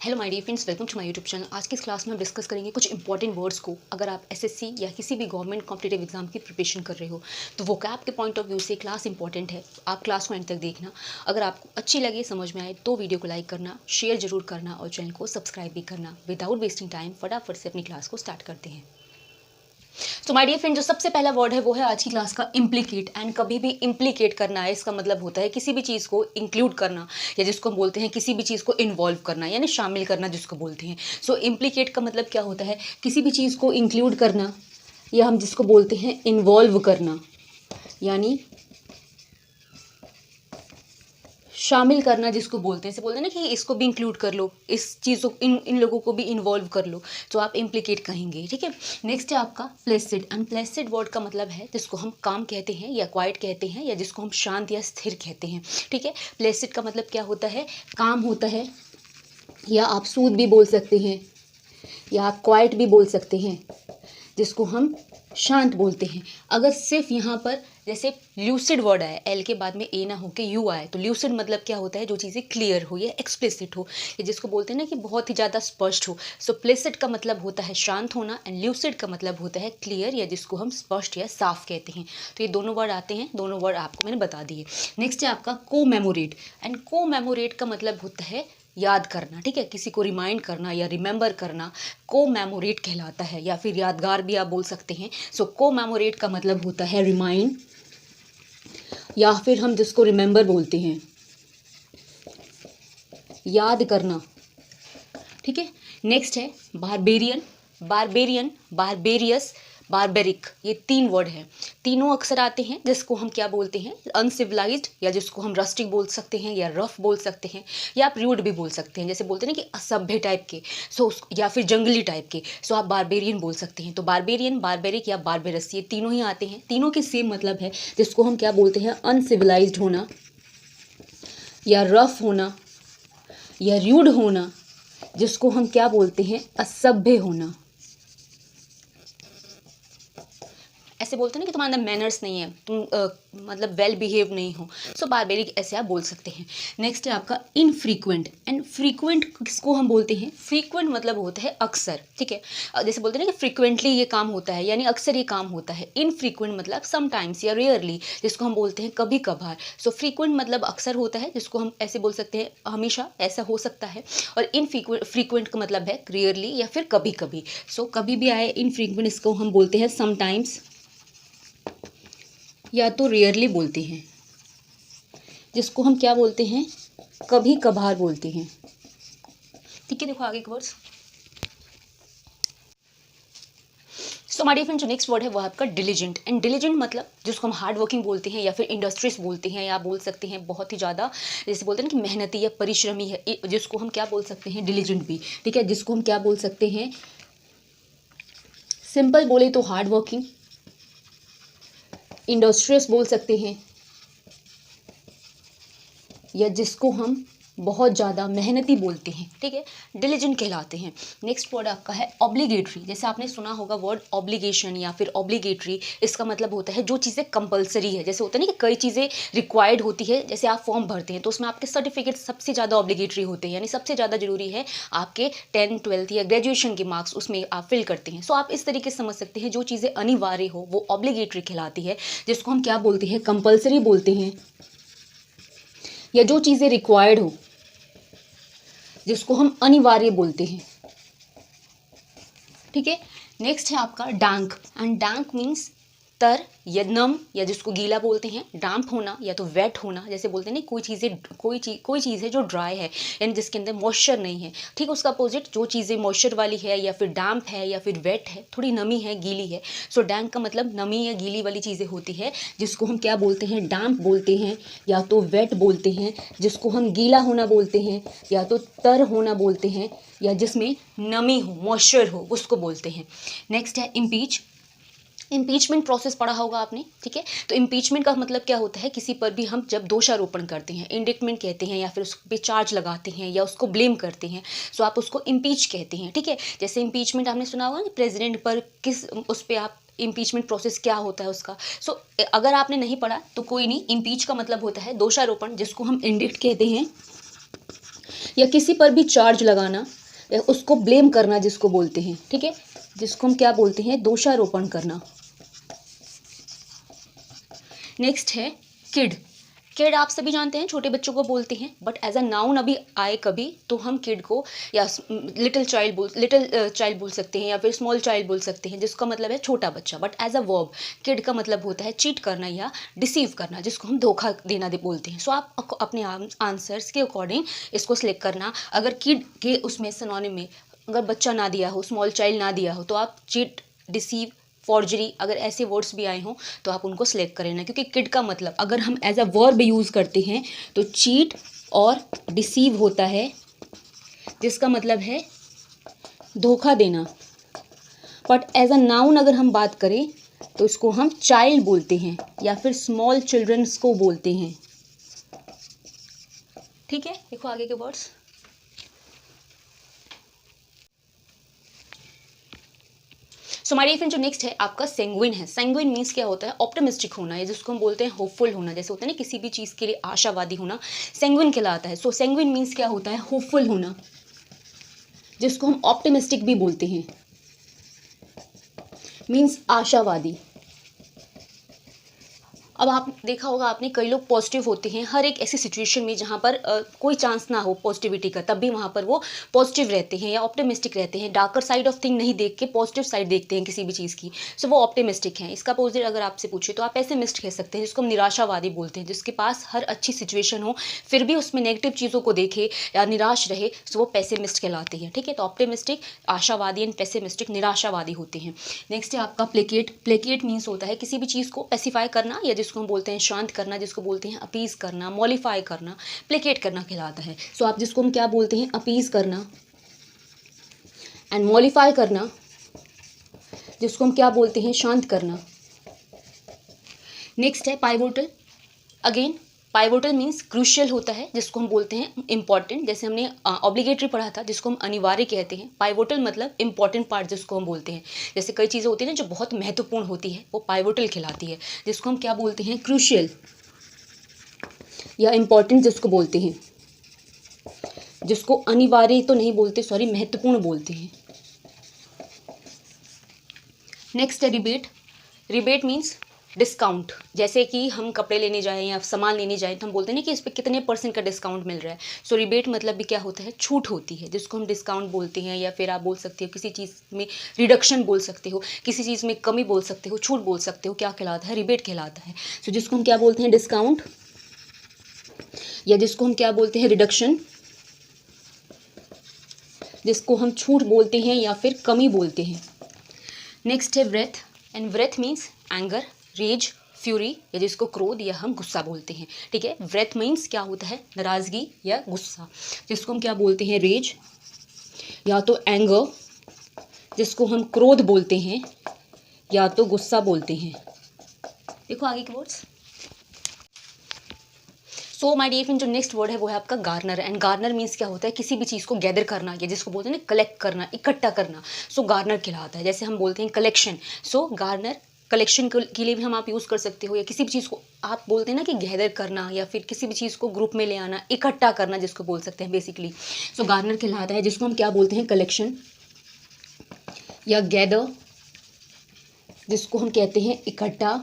Hello my dear friends, welcome to my YouTube channel. आज की इस क्लास में हम डिस्कस करेंगे कुछ इंपॉर्टेंट वर्ड्स को। अगर आप एसएससी या किसी भी गवर्नमेंट कॉम्पिटिटिव एग्जाम की प्रिपरेशन कर रहे हो तो वोकैब के पॉइंट ऑफ व्यू से क्लास इंपॉर्टेंट है। आप क्लास को एंड तक देखना। अगर आपको अच्छी लगे, समझ में आए तो वीडियो को लाइक करना, शेयर जरूर करना और चैनल को सब्सक्राइब भी करना। विदाउट वेस्टिंग टाइम फटाफट से अपनी क्लास को स्टार्ट करते हैं। तो माय डियर फ्रेंड, जो सबसे पहला वर्ड है वो है आज की क्लास का इम्प्लीकेट। एंड कभी भी इम्प्लीकेट करना है, इसका मतलब होता है किसी भी चीज़ को इंक्लूड करना, या जिसको हम बोलते हैं किसी भी चीज़ को इन्वॉल्व करना, यानी शामिल करना जिसको बोलते हैं। सो इम्प्लीकेट का मतलब क्या होता है? किसी भी चीज़ को इंक्लूड करना, या हम जिसको बोलते हैं इन्वॉल्व करना, यानी शामिल करना जिसको बोलते हैं। इसे बोलते हैं ना कि इसको भी इंक्लूड कर लो, इस चीज़ को, इन लोगों को भी इन्वॉल्व कर लो, तो आप इम्प्लीकेट कहेंगे। ठीक है। नेक्स्ट है आपका प्लेसिड। एंड प्लेसिड वर्ड का मतलब है जिसको हम काम कहते हैं या क्वाइट कहते हैं, या जिसको हम शांत या स्थिर कहते हैं। ठीक है। प्लेसिड का मतलब क्या होता है? काम होता है, या आप सूद भी बोल सकते हैं, या आप क्वाइट भी बोल सकते हैं, जिसको हम शांत बोलते हैं। अगर सिर्फ यहाँ पर जैसे ल्यूसिड वर्ड आए, एल के बाद में ए ना हो के यू आए, तो ल्यूसिड मतलब क्या होता है? जो चीज़ें क्लियर हो या एक्सप्लिसिट हो, या जिसको बोलते हैं ना कि बहुत ही ज़्यादा स्पष्ट हो। सो प्लेसिड का मतलब होता है शांत होना, एंड ल्यूसिड का मतलब होता है क्लियर, या जिसको हम स्पष्ट या साफ कहते हैं। तो ये दोनों वर्ड आते हैं, दोनों वर्ड आपको मैंने बता दिए। नेक्स्ट है आपका कोमेमोरेट। एंड कोमेमोरेट का मतलब होता है याद करना। ठीक है। किसी को रिमाइंड करना या रिमेंबर करना कोमेमोरेट कहलाता है, या फिर यादगार भी आप बोल सकते हैं। सो कोमेमोरेट का मतलब होता है रिमाइंड, या फिर हम जिसको रिमेंबर बोलते हैं, याद करना। ठीक है। नेक्स्ट है बारबेरियन। बारबेरियन, बारबेरियस, बारबेरिक, ये तीन वर्ड हैं। तीनों अक्सर आते हैं जिसको हम क्या बोलते हैं? अनसिविलाइज्ड, या जिसको हम रस्टिक बोल सकते हैं, या रफ बोल सकते हैं, या आप रूड भी बोल सकते हैं। जैसे बोलते हैं ना कि असभ्य टाइप के, या फिर जंगली टाइप के, सो आप बारबेरियन बोल सकते हैं। तो बारबेरियन, बारबेरिक या बारबेरस, ये तीनों ही आते हैं। तीनों के सेम मतलब है, जिसको हम क्या बोलते हैं? अनसिविलाइज्ड होना, या रफ होना, या रूड होना, जिसको हम क्या बोलते हैं? असभ्य होना। ऐसे बोलते हैं ना कि तुम्हारे अंदर मैनर्स नहीं है, तुम मतलब वेल बिहेव नहीं हो। सो बारबेरिक ऐसे आप बोल सकते हैं। नेक्स्ट है आपका इनफ्रीक्वेंट। एंड फ्रीक्वेंट किसको हम बोलते हैं? फ्रीक्वेंट मतलब होता है अक्सर। ठीक है। जैसे बोलते हैं ना कि फ्रीक्वेंटली ये काम होता है, यानी अक्सर ये काम होता है। इनफ्रीक्वेंट मतलब समटाइम्स या रेयरली, जिसको हम बोलते हैं कभी कभार। सो फ्रीक्वेंट मतलब अक्सर होता है, जिसको हम ऐसे बोल सकते हैं हमेशा ऐसा हो सकता है। और इनफ्रीक्वेंट का मतलब है रेयरली या फिर कभी कभी। सो कभी भी आए इनफ्रीक्वेंट, इसको हम बोलते हैं समटाइम्स, या तो रेयरली बोलते हैं, जिसको हम क्या बोलते हैं? कभी कभार बोलते हैं। ठीक है। देखो आगे के words. So my dear friend, जो नेक्स्ट वर्ड है वो है आपका डिलीजेंट। एंड डिलीजेंट मतलब जिसको हम हार्ड वर्किंग बोलते हैं, या फिर इंडस्ट्रियस बोलते हैं, या बोल सकते हैं बहुत ही ज़्यादा, जैसे बोलते हैं ना कि मेहनती या परिश्रमी है, जिसको हम क्या बोल सकते हैं? डिलीजेंट भी। ठीक है। जिसको हम क्या बोल सकते हैं? सिंपल बोले तो हार्ड वर्किंग, इंडस्ट्रियस बोल सकते हैं, या जिसको हम बहुत ज़्यादा मेहनती बोलते हैं। ठीक है। डिलीजेंट कहलाते हैं। नेक्स्ट वर्ड आपका है ऑब्लिगेटरी। जैसे आपने सुना होगा वर्ड ऑब्लिगेशन या फिर ऑब्लिगेटरी, इसका मतलब होता है जो चीज़ें कंपलसरी है। जैसे होता है ना कि कई चीज़ें रिक्वायर्ड होती है, जैसे आप फॉर्म भरते हैं तो उसमें आपके सर्टिफिकेट सबसे ज़्यादा ऑब्लिगेटरी होते हैं, यानी सबसे ज़्यादा जरूरी है आपके 10th 12th या ग्रेजुएशन के मार्क्स उसमें आप फिल करते हैं। सो आप इस तरीके से समझ सकते हैं जो चीज़ें अनिवार्य हो वो ऑब्लिगेटरी कहलाती है, जिसको हम क्या बोलते हैं? कंपलसरी बोलते हैं, या जो चीज़ें रिक्वायर्ड हो जिसको हम अनिवार्य बोलते हैं। ठीक है। नेक्स्ट है आपका डैंक। एंड डैंक मीन्स तर या नम, या जिसको गीला बोलते हैं। डैम्प होना या तो वेट होना, जैसे बोलते हैं ना कोई चीज़ है जो ड्राई है, यानी जिसके अंदर मॉइस्चर नहीं है। ठीक, उसका अपोजिट जो चीज़ें मॉइस्चर वाली है, या फिर डैम्प है, या फिर वेट है, थोड़ी नमी है, गीली है। सो डैंक का मतलब नमी या गीली वाली चीज़ें होती है, जिसको हम क्या बोलते हैं? डैम्प बोलते हैं, या तो वेट बोलते हैं, जिसको हम गीला होना बोलते हैं, या तो तर होना बोलते हैं, या जिसमें नमी हो, मॉइस्चर हो, उसको बोलते हैं। नेक्स्ट है इम्पीच। इम्पीचमेंट प्रोसेस पढ़ा होगा आपने। ठीक है। तो इम्पीचमेंट का मतलब क्या होता है? किसी पर भी हम जब दोषारोपण करते हैं, इंडिक्टमेंट कहते हैं, या फिर उस पर चार्ज लगाते हैं, या उसको ब्लेम करते हैं, सो आप उसको इम्पीच कहते हैं। ठीक है। जैसे इम्पीचमेंट आपने सुना होगा कि प्रेसिडेंट पर किस, उस पर आप इम्पीचमेंट प्रोसेस क्या होता है उसका। सो अगर आपने नहीं पढ़ा तो कोई नहीं। इम्पीच का मतलब होता है दोषारोपण, जिसको हम इंडिक्ट कहते हैं, या किसी पर भी चार्ज लगाना या उसको ब्लेम करना जिसको बोलते हैं, ठीक है, जिसको हम क्या बोलते हैं, दोषारोपण करना। नेक्स्ट है किड। किड आप सभी जानते हैं छोटे बच्चों को बोलते हैं, बट एज अ नाउन अभी आए कभी तो हम किड को या लिटिल चाइल्ड बोल सकते हैं या फिर स्मॉल चाइल्ड बोल सकते हैं, जिसका मतलब है छोटा बच्चा। But as a verb kid का मतलब होता है चीट करना या डिसीव करना, जिसको हम धोखा देना बोलते हैं। सो आप अपने आंसर्स के अकॉर्डिंग इसको सिलेक्ट करना। अगर किड के उसमें सिनोनिम में अगर बच्चा ना दिया हो, स्मॉल चाइल्ड ना दिया हो, तो आप चीट, डिसीव, फॉर्जरी अगर ऐसे वर्ड्स भी आए हों तो आप उनको सेलेक्ट करें ना, क्योंकि किड का मतलब अगर हम एज अ वर्ब यूज़ करते हैं तो चीट और डिसीव होता है, जिसका मतलब है धोखा देना। बट एज अ नाउन अगर हम बात करें तो इसको हम चाइल्ड बोलते हैं या फिर स्मॉल चिल्ड्रंस को बोलते हैं, ठीक है। देखो आगे के वर्ड्स। सो हमारी फ्रेंड जो नेक्स्ट है आपका सेंगुइन है। सेंगुइन मीन्स क्या होता है, ऑप्टिमिस्टिक होना, या जिसको हम बोलते हैं होपफुल होना। जैसे होता है ना किसी भी चीज़ के लिए आशावादी होना, सेंगुइन कहलाता है। सो सेंगुइन मीन्स क्या होता है, होपफुल होना, जिसको हम ऑप्टिमिस्टिक भी बोलते हैं, मीन्स आशावादी। अब आप देखा होगा आपने, कई लोग पॉजिटिव होते हैं हर एक ऐसी सिचुएशन में जहाँ पर कोई चांस ना हो पॉजिटिविटी का, तब भी वहाँ पर वो पॉजिटिव रहते हैं या ऑप्टिमिस्टिक रहते हैं। डार्कर साइड ऑफ थिंग नहीं देख के पॉजिटिव साइड देखते हैं किसी भी चीज़ की, सो वो ऑप्टिमिस्टिक हैं। इसका अपोजिट अगर आपसे पूछे तो आप पेसिमिस्ट कह सकते हैं, जिसको हम निराशावादी बोलते हैं, जिसके पास हर अच्छी सिचुएशन हो फिर भी उसमें नेगेटिव चीज़ों को देखे या निराश रहे, सो वो पेसिमिस्ट कहलाते हैं, ठीक है। तो ऑप्टिमिस्टिक आशावादी एंड पेसिमिस्टिक निराशावादी होते हैं। नेक्स्ट है आपका प्लेकेट। प्लेकेट मीन्स होता है किसी भी चीज़ को पेसिफाई करना, या जिसको हम बोलते हैं शांत करना, जिसको बोलते हैं अपीज करना, मॉलिफाई करना, प्लेकेट करना कहलाता है। सो आप जिसको हम क्या बोलते हैं, अपीज करना एंड मॉलिफाई करना, जिसको हम क्या बोलते हैं, शांत करना। नेक्स्ट है pivotal. Again pivotal means crucial होता है, जिसको हम बोलते हैं इंपॉर्टेंट। जैसे हमने ऑब्लिगेटरी पढ़ा था जिसको हम अनिवार्य कहते हैं, पाइवोटल मतलब इंपॉर्टेंट पार्ट जिसको हम बोलते हैं। जैसे कई चीज़ें होती हैं ना जो बहुत महत्वपूर्ण होती है, वो पाइवोटल कहलाती है, जिसको हम क्या बोलते हैं, क्रूशियल या इंपॉर्टेंट जिसको बोलते हैं, जिसको अनिवार्य तो नहीं बोलते, सॉरी, महत्वपूर्ण बोलते हैं। नेक्स्ट है रिबेट। Rebate means discount. जैसे कि हम कपड़े लेने जाएं या सामान लेने जाएं तो हम बोलते हैं ना कि इस पर कितने % का डिस्काउंट मिल रहा है। सो रिबेट मतलब भी क्या होता है, छूट होती है, जिसको हम डिस्काउंट बोलते हैं। या फिर आप बोल सकते हो किसी चीज़ में रिडक्शन बोल सकते हो, किसी चीज़ में कमी बोल सकते हो, छूट बोल सकते हो, क्या कहलाता है, रिबेट कहलाता है। सो जिसको हम क्या बोलते हैं, डिस्काउंट, या जिसको हम क्या बोलते हैं, रिडक्शन, जिसको हम छूट बोलते हैं या फिर कमी बोलते हैं। नेक्स्ट है wrath. And wrath means anger, rage, fury, या जिसको क्रोध या हम गुस्सा बोलते हैं, ठीक है। व्रेथ मीन्स क्या होता है, नाराज़गी या गुस्सा, जिसको हम क्या बोलते हैं, रेज, या तो एंगर, जिसको हम क्रोध बोलते हैं, या तो गुस्सा बोलते हैं। देखो आगे के words. So my dear friend जो नेक्स्ट वर्ड है वो है आपका गार्नर। एंड गार्नर मीन्स क्या होता है, किसी भी चीज़ को गैदर करना, या जिसको बोलते हैं ना कलेक्ट करना, इकट्ठा करना, सो गार्नर कहलाता है। जैसे हम बोलते हैं कलेक्शन, सो गार्नर कलेक्शन के लिए भी हम आप यूज़ कर सकते हो, या किसी भी चीज़ को आप बोलते हैं ना कि गैदर करना, या फिर किसी भी चीज़ को ग्रुप में ले आना, इकट्ठा करना, जिसको बोल सकते हैं बेसिकली। सो गार्नर कहलाता है, जिसको हम क्या बोलते हैं, कलेक्शन या गैदर, जिसको हम कहते हैं इकट्ठा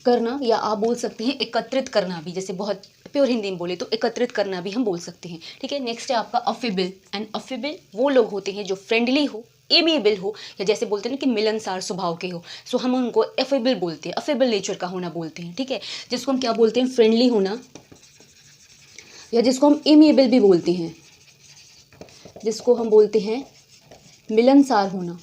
करना, या आप बोल सकते हैं एकत्रित करना भी। जैसे बहुत प्योर हिंदी में बोले तो एकत्रित करना भी हम बोल सकते हैं, ठीक है। नेक्स्ट है आपका अफेबल। एंड अफेबल वो लोग होते हैं जो फ्रेंडली हो, एमिएबल हो, या जैसे बोलते हैं ना कि मिलनसार स्वभाव के हो, सो हम उनको अफेबल बोलते हैं, अफेबल नेचर का होना बोलते हैं, ठीक है। जिसको हम क्या बोलते हैं, फ्रेंडली होना, या जिसको हम एमिएबल भी बोलते हैं, जिसको हम बोलते हैं मिलनसार होना,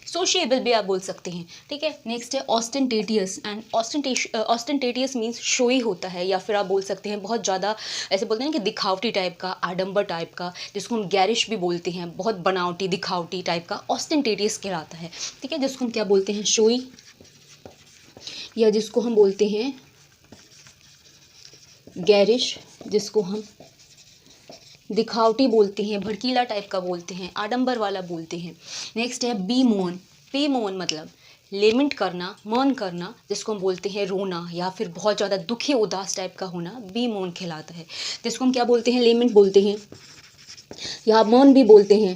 सोशिएबल भी आप बोल सकते हैं, ठीक है। नेक्स्ट है ऑस्टेंटेटियस। एंड ऑस्टेंटेटियस मीन्स शोई होता है, या फिर आप बोल सकते हैं बहुत ज़्यादा, ऐसे बोलते हैं कि दिखावटी टाइप का, आडंबर टाइप का, जिसको हम गैरिश भी बोलते हैं, बहुत बनावटी दिखावटी टाइप का, ऑस्टेंटेटियस कहलाता है, ठीक है। जिसको हम क्या बोलते हैं, शोई, या जिसको हम बोलते हैं गैरिश, जिसको हम दिखावटी बोलते हैं, भड़कीला टाइप का बोलते हैं, आडंबर वाला बोलते हैं। नेक्स्ट है बी मोन। बी मोन मतलब लेमेंट करना, मौन करना, जिसको हम बोलते हैं रोना या फिर बहुत ज़्यादा दुखी उदास टाइप का होना भी मौन कहलाता है। जिसको हम क्या बोलते हैं, लेमेंट बोलते हैं या मौन भी बोलते हैं,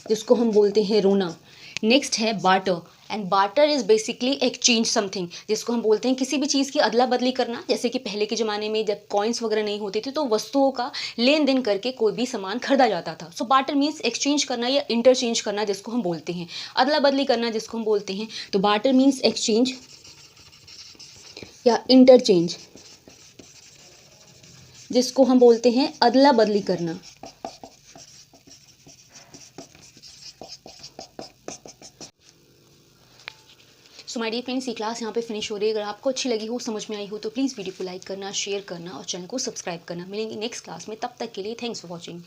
जिसको हम बोलते हैं रोना। नेक्स्ट है barter, and barter is basically exchange something, जिसको हम बोलते हैं किसी भी चीज़ की अदला बदली करना। जैसे कि पहले के ज़माने में जब कॉइन्स वगैरह नहीं होते थे तो वस्तुओं का लेन देन करके कोई भी सामान खरीदा जाता था। सो बार्टर मीन्स एक्सचेंज करना या इंटरचेंज करना, जिसको हम बोलते हैं अदला बदली करना, जिसको हम बोलते हैं। तो बार्टर मीन्स एक्सचेंज या इंटरचेंज, जिसको हम बोलते हैं अदला बदली करना। सो माय डियर फ्रेंड्स, ये क्लास यहाँ पे फिनिश हो रही है। अगर आपको अच्छी लगी हो, समझ में आई हो, तो प्लीज़ वीडियो को लाइक करना, शेयर करना और चैनल को सब्सक्राइब करना। मिलेंगे नेक्स्ट क्लास में, तब तक के लिए थैंक्स फॉर वॉचिंग।